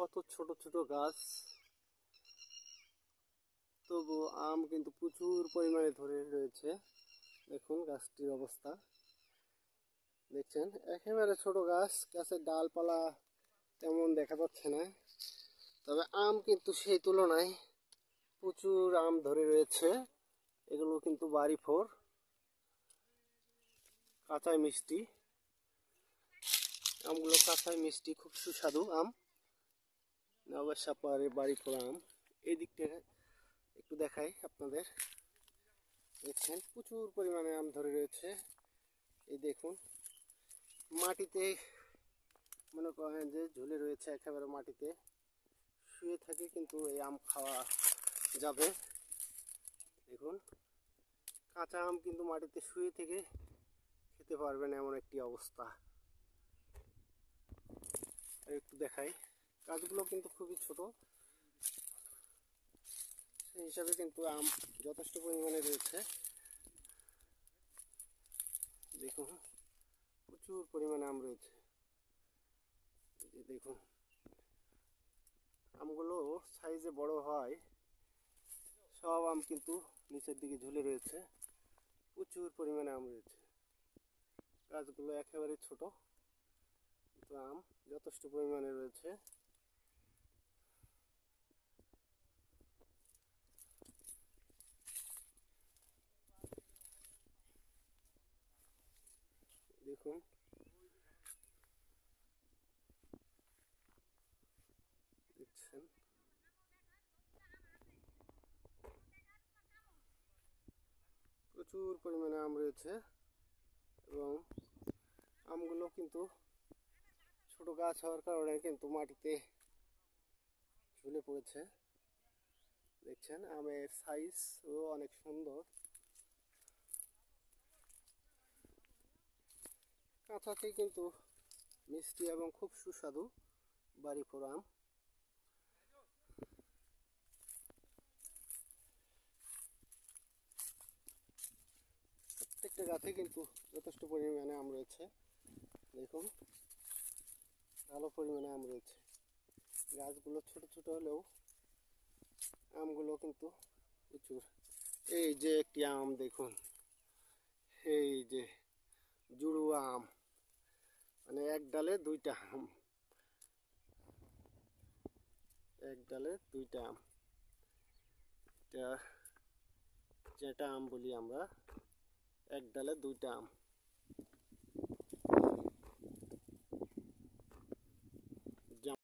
কত ছোট ছোট গাছ, তবু আম কিন্তু প্রচুর পরিমাণে ধরে রয়েছে। দেখুন গাছটির অবস্থা, দেখছেন একেবারে ছোট গাছ, গাছের ডালপালা তেমন দেখা যাচ্ছে না, তবে আম কিন্তু সেই তুলনায় প্রচুর আম ধরে রয়েছে। এগুলো কিন্তু বাড়ি ফোর, কাঁচাই মিষ্টি। আমগুলো কাঁচাই মিষ্টি, খুব সুস্বাদু আম। নবাবশাহ বাড়ি ফোর আম। এই দিকটা একটু দেখাই আপনাদের। দেখছেন প্রচুর পরিমাণে আম ধরে রয়েছে। এই দেখুন মাটিতে মনে করেন যে ঝুলে রয়েছে, একেবারে মাটিতে শুয়ে থাকে, কিন্তু এই আম খাওয়া যাবে। দেখুন কাঁচা আম কিন্তু মাটিতে শুয়ে থেকে খেতে পারবেন, এমন একটি অবস্থা। আর একটু দেখাই, গাছগুলো কিন্তু খুবই ছোট, সেই হিসাবে কিন্তু আম যথেষ্ট পরিমাণে রয়েছে। দেখুন প্রচুর পরিমাণে আম রয়েছে। দেখুন আমগুলো সাইজে বড় হয়, সব আম কিন্তু নিচের দিকে ঝুলে রয়েছে। প্রচুর পরিমাণে আম রয়েছে, গাছগুলো একেবারে ছোট, কিন্তু আম যথেষ্ট পরিমাণে রয়েছে। দেখুন দেখছেন প্রচুর পরিমাণে আম রয়েছে, এবং আমগুলো কিন্তু ছোট গাছ হওয়ার কারণে কিন্তু মাটিতে ঝুলে পড়েছে। দেখছেন আমের সাইজও অনেক সুন্দর, কাঁচাতেই কিন্তু মিষ্টি এবং খুব সুস্বাদু বাড়ি ফোর আম। প্রত্যেকটা গাছে কিন্তু যথেষ্ট পরিমাণে আম রয়েছে। দেখুন ভালো পরিমাণে আম রয়েছে, গাছগুলো ছোট ছোট হলেও আমগুলো কিন্তু প্রচুর। এই যে একটি আম দেখুন, এই যে জুড়ুয়া আম, মানে এক ডালে দুইটা আম, এক ডালে দুইটা আম। এটা যেটা আম বলি আমরা, এক ডালে দুইটা আম।